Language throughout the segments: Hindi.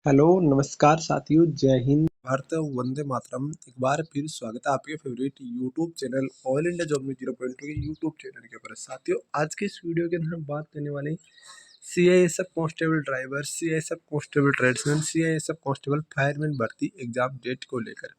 हेलो, नमस्कार साथियों, जय हिंद, भारत, वंदे मातरम। एक बार फिर स्वागत है आपके favourite YouTube channel all India job में 0.2 के यूट्यूब चैनल के ऊपर। साथियों, आज के इस वीडियो के अंदर हम बात करने वाले हैं CISF constable driver, CISF constable tradesman, CISF constable fireman भर्ती एग्जाम डेट को लेकर।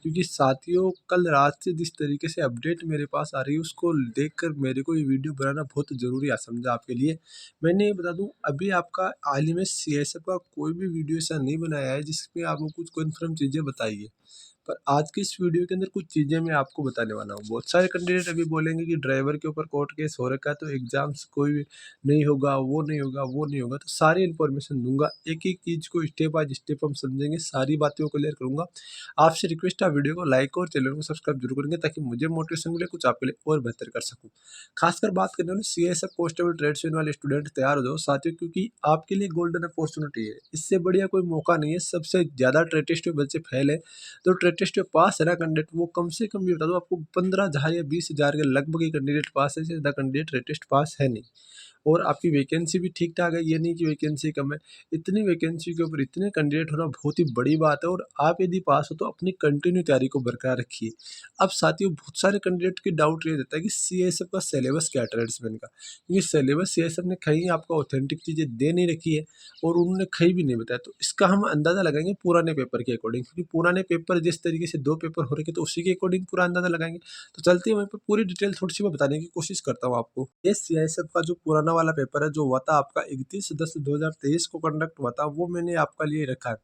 क्योंकि साथियों, कल रात से जिस तरीके से अपडेट मेरे पास आ रही है उसको देखकर मेरे को ये वीडियो बनाना बहुत ज़रूरी आ समझा आपके लिए। मैंने ये बता दूं, अभी आपका हाल ही में सीएसएफ का कोई भी वीडियो ऐसा नहीं बनाया है जिसमें आपको कुछ कन्फर्म चीज़ें बताई है। पर आज की इस वीडियो के अंदर कुछ चीज़ें मैं आपको बताने वाला हूँ। बहुत सारे कैंडिडेट अभी बोलेंगे कि ड्राइवर के ऊपर कोर्ट केस हो रखा है तो एग्जाम्स कोई भी नहीं होगा, वो नहीं होगा, वो नहीं होगा। तो सारी इन्फॉर्मेशन दूंगा, एक एक चीज़ को स्टेप बाय स्टेप हम समझेंगे, सारी बातें को क्लियर करूंगा। आपसे रिक्वेस्ट है, वीडियो को लाइक और चैनल को सब्सक्राइब जरूर करेंगे ताकि मुझे मोटिवेशन मिले, कुछ आपके लिए और बेहतर कर सकूँ। खासकर बात करने वाले सीएसएफ कांस्टेबल ट्रेड्समैन वाले स्टूडेंट तैयार हो जाओ साथियों, क्योंकि आपके लिए गोल्डन अपॉर्चुनिटी है। इससे बढ़िया कोई मौका नहीं है। सबसे ज़्यादा ट्रेड टेस्ट में बच्चे फेल है, तो ट्रेड टेस्ट में पास है ना कैंडिडेट, वो कम से कम ये बता दो आपको 15,000 या 20,000 के लगभग ही कैंडिडेट पास है, इससे ज़्यादा कैंडिडेट ट्रेड टेस्ट पास है नहीं। और आपकी वैकेंसी भी ठीक ठाक है, ये नहीं कि वैकेंसी कम है। इतनी वैकेंसी के ऊपर इतने कैंडिडेट होना बहुत ही बड़ी बात है, और आप यदि पास हो तो अपनी कंटिन्यू तैयारी को बरकरार रखिए। अब साथियों, बहुत सारे कैंडिडेट की डाउट ये रहता है कि सीएसएफ का सिलेबस क्या है ट्रेड्समैन का, क्योंकि सिलेबस सीएसएफ ने कहीं आपको ऑथेंटिक चीज़ें दे नहीं रखी है और उन्होंने कहीं भी नहीं बताया। तो इसका हम अंदाज़ा लगाएंगे पुराने पेपर के अकॉर्डिंग, क्योंकि पुराने पेपर जिस तरीके से 2 पेपर हो रखे तो उसी के अकॉर्डिंग पूरा अंदाज़ा लगाएंगे। तो चलते हैं वहीं पर, पूरी डिटेल थोड़ी सी मैं बताने की कोशिश करता हूँ आपको। ये सीआईएसएफ का जो पुराना वाला पेपर है जो हुआ था आपका 31/10/2023 को कंडक्ट हुआ था, वो मैंने आपका लिए रखा है।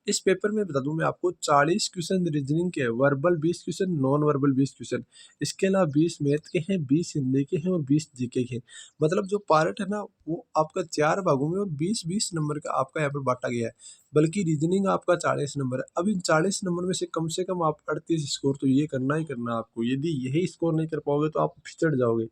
इस पेपर में बता दूं मैं आपको, 40 क्वेश्चन रीजनिंग के, verbal 20 question, non verbal 20 question, इसके अलावा 20 मैथ के हैं, 20 हिंदी के हैं और 20 जीके के हैं। मतलब जो पार्ट है ना, वो आपका 4 भागों में और 20-20 नंबर का आपका यहाँ पर बांटा गया है। बल्कि रीजनिंग आपका 40 नंबर है। अब इन 40 नंबर में से कम आप 38 स्कोर तो ये करना ही करना है आपको। यदि यही स्कोर नहीं कर पाओगे तो आप फिसड़ जाओगे।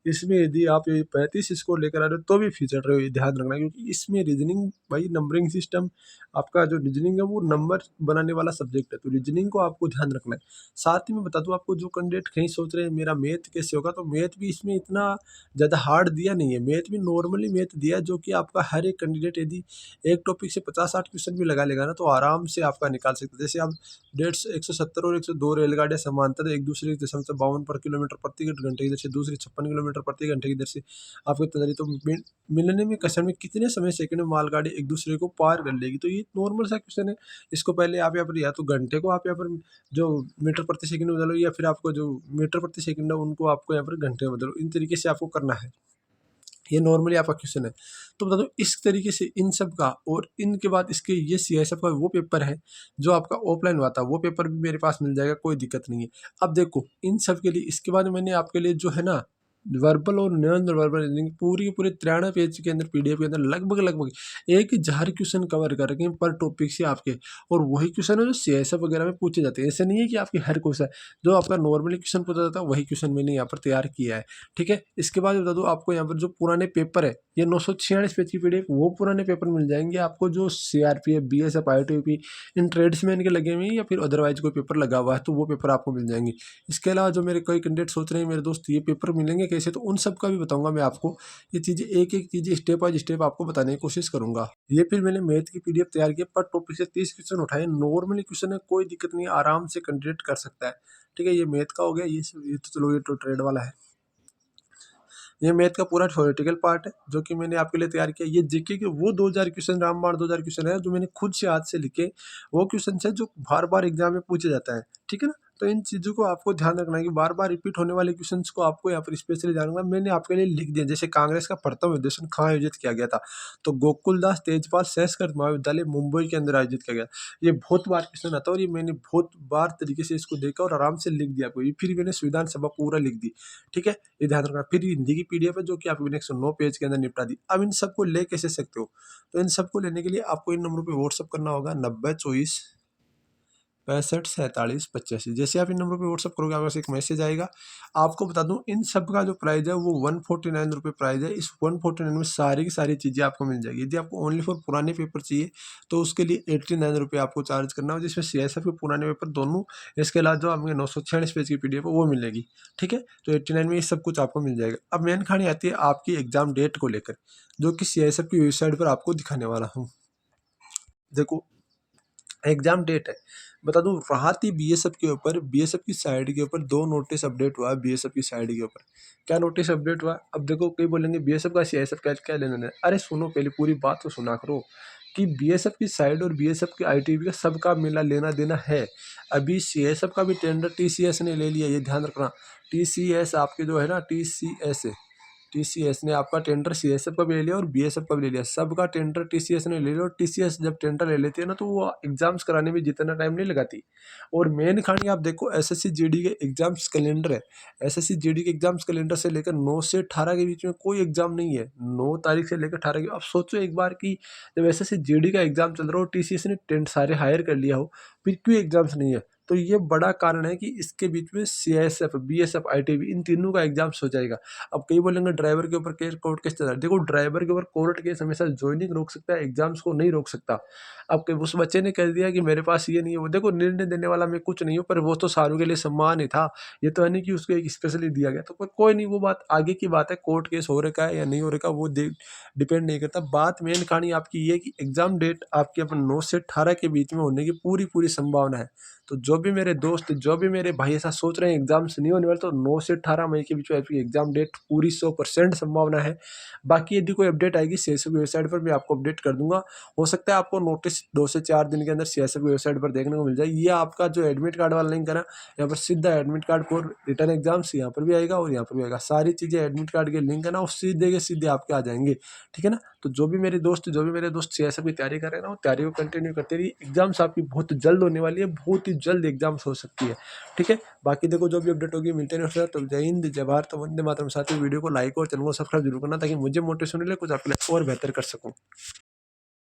इसमें यदि आप ये 35 स्कोर लेकर आ रहे हो तो भी फिसड़ रहे हो, ये ध्यान रखना। क्योंकि इसमें रीजनिंग, भाई नंबरिंग सिस्टम, आपका जो रीजनिंग है वो नंबर बनाने वाला सब्जेक्ट है, तो रीजनिंग को आपको ध्यान रखना है। साथ ही मैं बता दूं आपको, जो कैंडिडेट कहीं सोच रहे हैं मेरा मैथ कैसे होगा, तो मैथ भी इसमें इतना ज़्यादा हार्ड दिया नहीं है। मैथ भी नॉर्मली मैथ दिया है, जो कि आपका हर एक कैंडिडेट यदि एक टॉपिक से 50-60 क्वेश्चन भी लगा लेगा ना, तो आराम से आपका निकाल सकते हैं। जैसे आप 170 और 102 रेलगाड़ियाँ समांतर एक दूसरे के 52 पर किलोमीटर प्रति घंटे, इधर से दूसरी 56 किलोमीटर प्रति घंटे, इधर से आपकी तैयारी, तो मिलने में कसन में कितने समय सेकंड में मालगाड़ी एक दूसरे को पार कर लेगी। तो ये नॉर्मल सा क्वेश्चन है। इसको पहले आप यहाँ पर या तो घंटे को आप यहाँ पर जो मीटर प्रति सेकंड में बदलो, या फिर आपको जो मीटर प्रति सेकंड है उनको आपको यहाँ पर घंटे में बदलो। इन तरीके से आपको करना है। ये नॉर्मली आपका क्वेश्चन है। तो बता दो, इस तरीके से इन सब का, और इनके बाद इसके ये सीआईएसएफ का वो पेपर है जो आपका ऑफलाइन हुआ था, वो पेपर भी मेरे पास मिल जाएगा, कोई दिक्कत नहीं है। अब देखो, इन सब के लिए इसके बाद मैंने आपके लिए जो है ना, वर्बल और नॉन वर्बल रीजनिंग पूरी के पूरे 93 पेज के अंदर पीडीएफ के अंदर लगभग 1000 क्वेश्चन कवर कर रखे हैं पर टॉपिक से आपके। और वही क्वेश्चन है जो सीआईएसएफ वगैरह में पूछे जाते हैं। ऐसे नहीं है कि आपके हर क्वेश्चन जो आपका नॉर्मली क्वेश्चन पूछा जाता है वही क्वेश्चन मैंने यहाँ पर तैयार किया है। ठीक है, इसके बाद बता दूं आपको, यहाँ पर जो पुराने पेपर है, ये 946 पेज की पीडीएफ, वो पुराने पेपर मिल जाएंगे आपको जो सीआरपीएफ, बीएसएफ, आईटीबीपी, इन ट्रेड्समैन के लगे हुए हैं, या फिर अदरवाइज कोई पेपर लगा हुआ है तो वो पेपर आपको मिल जाएंगे। इसके अलावा जो मेरे कई कैंडिडेट सोच रहे हैं मेरे दोस्त ये पेपर मिलेंगे कैसे, तो उन सब का भी बताऊंगा मैं आपको। ये चीज़ें एक एक चीज़ें स्टेप बाय स्टेप आपको बताने की कोशिश करूंगा। ये फिर मैंने मैथ की पीडीएफ तैयार की, पर टॉपिक से 30 क्वेश्चन उठाए, नॉर्मली क्वेश्चन है, कोई दिक्कत नहीं है, आराम से कैंडिडेट कर सकता है। ठीक है, ये मैथ का हो गया, ये तो चलो ये तो ट्रेड वाला है। ये मैथ का पूरा थ्योरेटिकल पार्ट है जो कि मैंने आपके लिए तैयार किया। ये जीके के वो 2000 क्वेश्चन, रामबाण 2000 क्वेश्चन है जो मैंने खुद से हाथ से लिखे, वो क्वेश्चन है जो बार बार एग्जाम में पूछे जाता है। ठीक है ना, तो इन चीज़ों को आपको ध्यान रखना है कि बार बार रिपीट होने वाले क्वेश्चंस को आपको यहाँ पर स्पेशली ध्यान रखना है। मैंने आपके लिए लिख दिया, जैसे कांग्रेस का प्रथम अधिवेशन कहाँ आयोजित किया गया था, तो गोकुलदास तेजपाल संस्कृत महाविद्यालय मुंबई के अंदर आयोजित किया गया। ये बहुत बार क्वेश्चन आता है, और ये मैंने बहुत बार तरीके से इसको देखा और आराम से लिख दिया आपको। ये फिर मैंने संविधान सभा पूरा लिख दी। ठीक है, ये ध्यान रखना। फिर हिंदी की पीडीएफ है जो कि आपको 109 पेज के अंदर निपटा दी। अब इन सबको ले कैसे सकते हो, तो इन सबको लेने के लिए आपको इन नंबरों पे व्हाट्सअप करना होगा, 9024654785। जैसे आप इन नंबर पे व्हाट्सअप करोगे आपके पास एक मैसेज आएगा। आपको बता दूं, इन सब का जो प्राइस है वो 149 रुपये प्राइस है। इस 149 में सारी की सारी चीज़ें आपको मिल जाएगी। यदि आपको ओनली फॉर पुराने पेपर चाहिए तो उसके लिए 89 रुपये आपको चार्ज करना हो, जिसमें सीएसएफ के पुराने पेपर दोनों, इसके अलावा जो आपके 946 पेज की पीडीएफ है वो मिलेगी। ठीक है, तो 89 में ये सब कुछ आपको मिल जाएगा। अब मेन कहानी आती है आपकी एग्जाम डेट को लेकर, जो कि सीएसएफ की वेबसाइट पर आपको दिखाने वाला हूँ। देखो एग्जाम डेट है, बता दूं, राहत ही बीएसएफ के ऊपर, बीएसएफ की साइड के ऊपर दो नोटिस अपडेट हुआ है बीएसएफ की साइड के ऊपर। क्या नोटिस अपडेट हुआ है? अब देखो कई बोलेंगे बीएसएफ का सीआईएसएफ क्या क्या लेना देना, अरे सुनो पहले पूरी बात तो सुना करो कि बीएसएफ की साइड और बीएसएफ की आईटीबी का सबका मिला लेना देना है। अभी सीआईएसएफ का भी टेंडर टीसीएस ने ले लिया, ये ध्यान रखना। टीसीएस आपके जो है ना, टीसीएस ने आपका टेंडर सीएसएफ का भी ले लिया और बीएसएफ का भी ले लिया, सबका टेंडर टीसीएस ने ले लिया। और टीसीएस जब टेंडर ले लेती है ना, तो वो एग्जाम्स कराने में जितना टाइम नहीं लगाती। और मेन कहानी आप देखो, एसएससी जीडी के एग्जाम्स कैलेंडर है, एसएससी जीडी के एग्जाम्स कैलेंडर से लेकर 9 से 18 के बीच में कोई एग्जाम नहीं है, 9 तारीख से लेकर 18 की। अब सोचो एक बार कि जब एसएससी जीडी का एग्जाम चल रहा हो, टीसीएस ने टेंट सारे हायर कर लिया हो, फिर क्यों एग्जाम्स नहीं है? तो ये बड़ा कारण है कि इसके बीच में सीआईएसएफ, बीएसएफ, आईटीबी इन तीनों का एग्जाम्स हो जाएगा। अब कई बोलेंगे ड्राइवर के ऊपर केस, कोर्ट केस चल रहा है। देखो ड्राइवर के ऊपर कोर्ट केस हमेशा ज्वाइनिंग रोक सकता है, एग्जाम्स को नहीं रोक सकता। अब उस बच्चे ने कह दिया कि मेरे पास ये नहीं है, वो देखो निर्णय देने वाला मैं कुछ नहीं हूँ, पर वो तो सारों के लिए सम्मान ही था। ये तो है नहीं कि उसको एक स्पेशली दिया गया, तो कोई नहीं, वो बात आगे की बात है। कोर्ट केस हो रखा है या नहीं हो रखा वो डिपेंड नहीं करता। बात मेन कहानी आपकी ये है कि एग्जाम डेट आपके अपन 9 से 18 के बीच में होने की पूरी पूरी संभावना है। तो जो भी मेरे दोस्त, जो भी मेरे भाई ऐसा सोच रहे हैं एग्जाम्स नहीं होने वाले, तो 9 से 18 मई के बीच में आपकी एग्जाम डेट पूरी 100% संभावना है। बाकी यदि कोई अपडेट आएगी सीएसएफ की वेबसाइट पर, मैं आपको अपडेट कर दूंगा। हो सकता है आपको नोटिस 2 से 4 दिन के अंदर सीएसएफ की वेबसाइट पर देखने को मिल जाए। ये आपका जो एडमिट कार्ड वाला लिंक है ना, यहाँ पर सीधा admit card for return exams यहाँ पर भी आएगा और यहाँ पर भी आएगा। सारी चीज़ें एडमिट कार्ड के लिंक है ना, वो सीधे के सीधे आपके आ जाएंगे, ठीक है ना। तो जो भी मेरे दोस्त सीएसएफ की तैयारी कर रहे हैं ना, वो तैयारी को कंटिन्यू करते रहिए। एग्जाम्स आपकी बहुत जल्द होने वाली है, बहुत ही जल्द एग्जाम्स हो सकती है, ठीक है। बाकी देखो जो भी अपडेट होगी मिलते हैं। तो जय हिंद, जय भारत, वंदे मातरम। साथियों वीडियो को लाइक और चैनल को सब्सक्राइब जरूर करना, ताकि मुझे मोटिवेशन मिले, कुछ आपके लिए और बेहतर कर सकूँ।